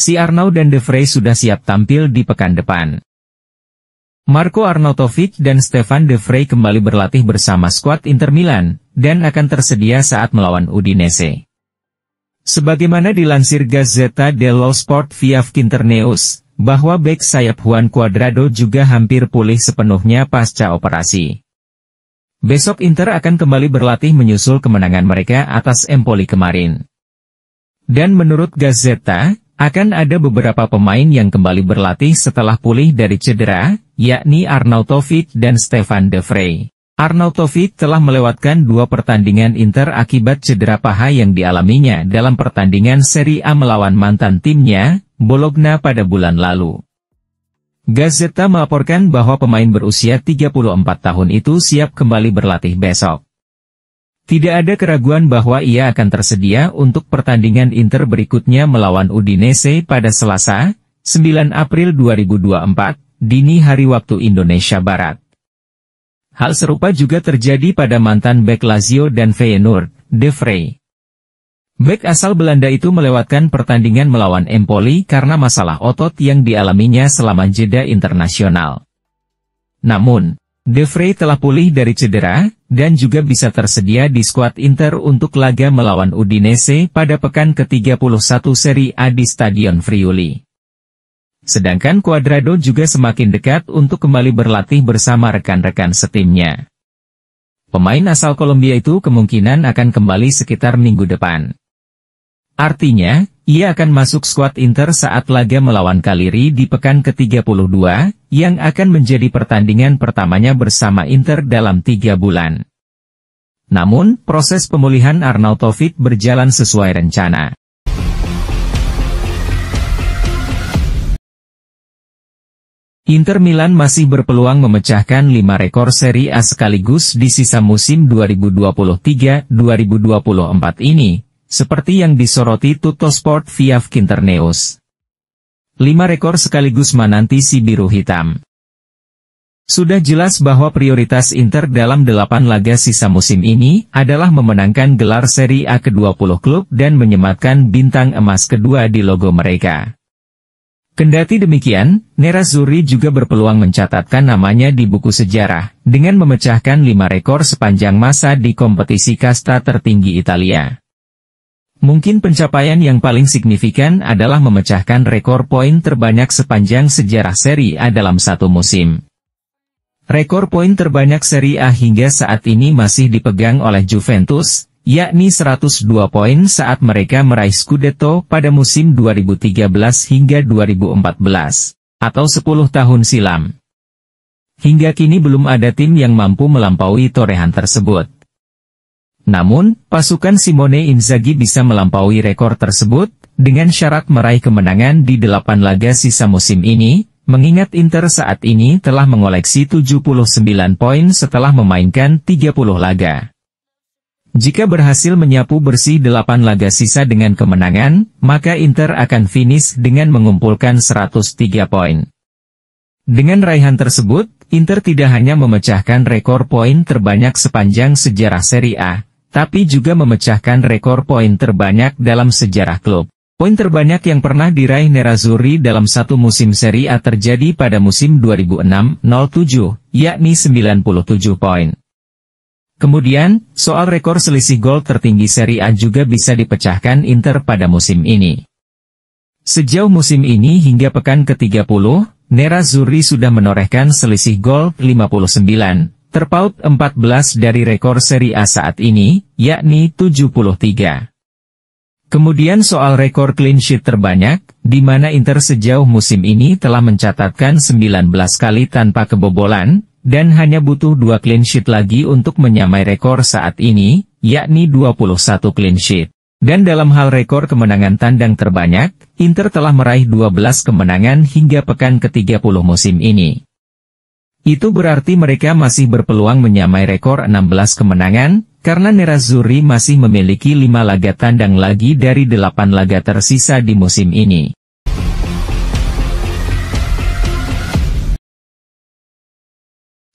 si Arnaud dan De Vrij sudah siap tampil di pekan depan. Marco Arnautovic dan Stefan De Vrij kembali berlatih bersama skuad Inter Milan, dan akan tersedia saat melawan Udinese. Sebagaimana dilansir Gazzetta dello Sport via Internews, bahwa bek sayap Juan Cuadrado juga hampir pulih sepenuhnya pasca operasi. Besok Inter akan kembali berlatih menyusul kemenangan mereka atas Empoli kemarin. Dan menurut Gazzetta, akan ada beberapa pemain yang kembali berlatih setelah pulih dari cedera, yakni Arnautovic dan Stefan De Vrij. Arnautovic telah melewatkan 2 pertandingan Inter akibat cedera paha yang dialaminya dalam pertandingan Serie A melawan mantan timnya, Bologna pada bulan lalu. Gazzetta melaporkan bahwa pemain berusia 34 tahun itu siap kembali berlatih besok. Tidak ada keraguan bahwa ia akan tersedia untuk pertandingan Inter berikutnya melawan Udinese pada Selasa, 9 April 2024, dini hari waktu Indonesia Barat. Hal serupa juga terjadi pada mantan bek Lazio dan Feyenoord, De Vrij. Bek asal Belanda itu melewatkan pertandingan melawan Empoli karena masalah otot yang dialaminya selama jeda internasional. Namun, De Vrij telah pulih dari cedera, dan juga bisa tersedia di skuad Inter untuk laga melawan Udinese pada pekan ke-31 Serie A di Stadion Friuli. Sedangkan Cuadrado juga semakin dekat untuk kembali berlatih bersama rekan-rekan setimnya. Pemain asal Kolombia itu kemungkinan akan kembali sekitar minggu depan. Artinya, ia akan masuk skuad Inter saat laga melawan Cagliari di pekan ke-32, yang akan menjadi pertandingan pertamanya bersama Inter dalam 3 bulan. Namun, proses pemulihan Arnautovic berjalan sesuai rencana. Inter Milan masih berpeluang memecahkan 5 rekor Serie A sekaligus di sisa musim 2023-2024 ini, seperti yang disoroti Tuttosport via Internews. 5 rekor sekaligus menanti si biru hitam. Sudah jelas bahwa prioritas Inter dalam 8 laga sisa musim ini adalah memenangkan gelar Serie A ke-20 klub dan menyematkan bintang emas kedua di logo mereka. Kendati demikian, Nerazzurri juga berpeluang mencatatkan namanya di buku sejarah, dengan memecahkan 5 rekor sepanjang masa di kompetisi kasta tertinggi Italia. Mungkin pencapaian yang paling signifikan adalah memecahkan rekor poin terbanyak sepanjang sejarah Serie A dalam satu musim. Rekor poin terbanyak Serie A hingga saat ini masih dipegang oleh Juventus, yakni 102 poin saat mereka meraih Scudetto pada musim 2013 hingga 2014, atau 10 tahun silam. Hingga kini belum ada tim yang mampu melampaui torehan tersebut. Namun, pasukan Simone Inzaghi bisa melampaui rekor tersebut, dengan syarat meraih kemenangan di 8 laga sisa musim ini, mengingat Inter saat ini telah mengoleksi 79 poin setelah memainkan 30 laga. Jika berhasil menyapu bersih 8 laga sisa dengan kemenangan, maka Inter akan finish dengan mengumpulkan 103 poin. Dengan raihan tersebut, Inter tidak hanya memecahkan rekor poin terbanyak sepanjang sejarah Serie A, tapi juga memecahkan rekor poin terbanyak dalam sejarah klub. Poin terbanyak yang pernah diraih Nerazzurri dalam satu musim Serie A terjadi pada musim 2006-07, yakni 97 poin. Kemudian, soal rekor selisih gol tertinggi Serie A juga bisa dipecahkan Inter pada musim ini. Sejauh musim ini hingga pekan ke-30, Nerazzurri sudah menorehkan selisih gol 59, terpaut 14 dari rekor Serie A saat ini, yakni 73. Kemudian soal rekor clean sheet terbanyak, di mana Inter sejauh musim ini telah mencatatkan 19 kali tanpa kebobolan, dan hanya butuh 2 clean sheet lagi untuk menyamai rekor saat ini, yakni 21 clean sheet. Dan dalam hal rekor kemenangan tandang terbanyak, Inter telah meraih 12 kemenangan hingga pekan ke-30 musim ini. Itu berarti mereka masih berpeluang menyamai rekor 16 kemenangan, karena Nerazzurri masih memiliki 5 laga tandang lagi dari 8 laga tersisa di musim ini.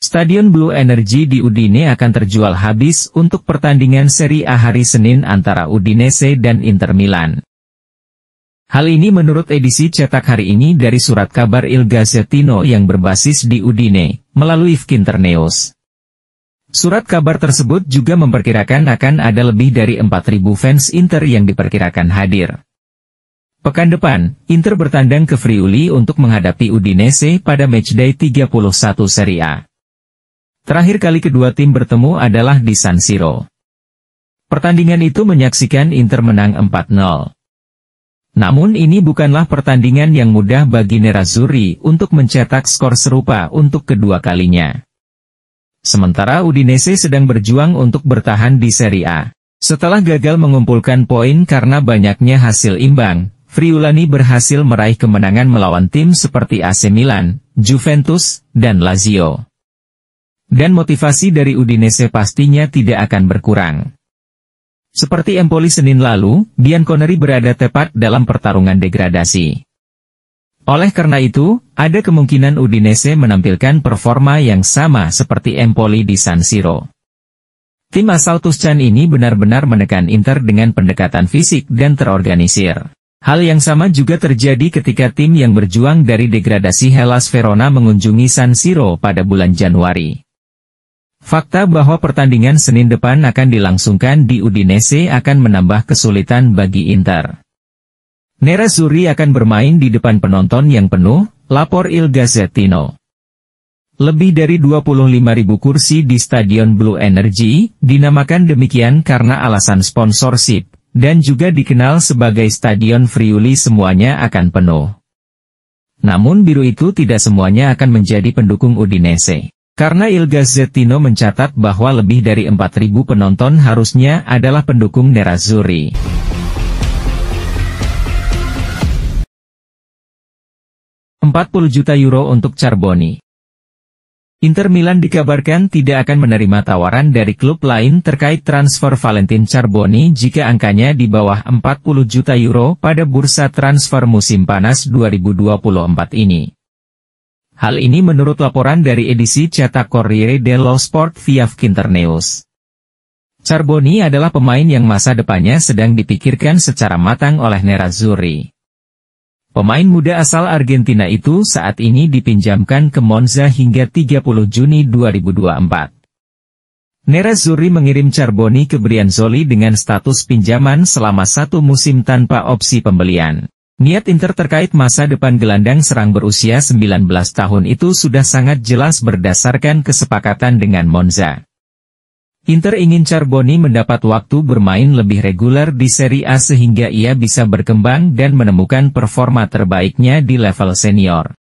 Stadion Blue Energy di Udine akan terjual habis untuk pertandingan Serie A hari Senin antara Udinese dan Inter Milan. Hal ini menurut edisi cetak hari ini dari surat kabar Il Gazzettino yang berbasis di Udine, melalui Finternews. Surat kabar tersebut juga memperkirakan akan ada lebih dari 4.000 fans Inter yang diperkirakan hadir. Pekan depan, Inter bertandang ke Friuli untuk menghadapi Udinese pada matchday 31 Serie A. Terakhir kali kedua tim bertemu adalah di San Siro. Pertandingan itu menyaksikan Inter menang 4-0. Namun ini bukanlah pertandingan yang mudah bagi Nerazzurri untuk mencetak skor serupa untuk kedua kalinya. Sementara Udinese sedang berjuang untuk bertahan di Serie A. Setelah gagal mengumpulkan poin karena banyaknya hasil imbang, Friulani berhasil meraih kemenangan melawan tim seperti AC Milan, Juventus, dan Lazio. Dan motivasi dari Udinese pastinya tidak akan berkurang. Seperti Empoli Senin lalu, Bianconeri berada tepat dalam pertarungan degradasi. Oleh karena itu, ada kemungkinan Udinese menampilkan performa yang sama seperti Empoli di San Siro. Tim asal Tuscan ini benar-benar menekan Inter dengan pendekatan fisik dan terorganisir. Hal yang sama juga terjadi ketika tim yang berjuang dari degradasi Hellas Verona mengunjungi San Siro pada bulan Januari. Fakta bahwa pertandingan Senin depan akan dilangsungkan di Udinese akan menambah kesulitan bagi Inter. Nerazzurri akan bermain di depan penonton yang penuh, lapor Il Gazzettino. Lebih dari 25.000 kursi di Stadion Blue Energy, dinamakan demikian karena alasan sponsorship, dan juga dikenal sebagai Stadion Friuli semuanya akan penuh. Namun biru itu tidak semuanya akan menjadi pendukung Udinese. Karena Il Gazzettino mencatat bahwa lebih dari 4.000 penonton harusnya adalah pendukung Nerazzurri. €40 juta untuk Charbonny. Inter Milan dikabarkan tidak akan menerima tawaran dari klub lain terkait transfer Valentin Charbonny jika angkanya di bawah €40 juta pada bursa transfer musim panas 2024 ini. Hal ini menurut laporan dari edisi cetak Corriere dello Sport via Finternews. Charbonny adalah pemain yang masa depannya sedang dipikirkan secara matang oleh Nerazzurri. Pemain muda asal Argentina itu saat ini dipinjamkan ke Monza hingga 30 Juni 2024. Nerazzurri mengirim Charbonny ke Brianzoli dengan status pinjaman selama 1 musim tanpa opsi pembelian. Niat Inter terkait masa depan gelandang serang berusia 19 tahun itu sudah sangat jelas berdasarkan kesepakatan dengan Monza. Inter ingin Charbonny mendapat waktu bermain lebih reguler di Serie A sehingga ia bisa berkembang dan menemukan performa terbaiknya di level senior.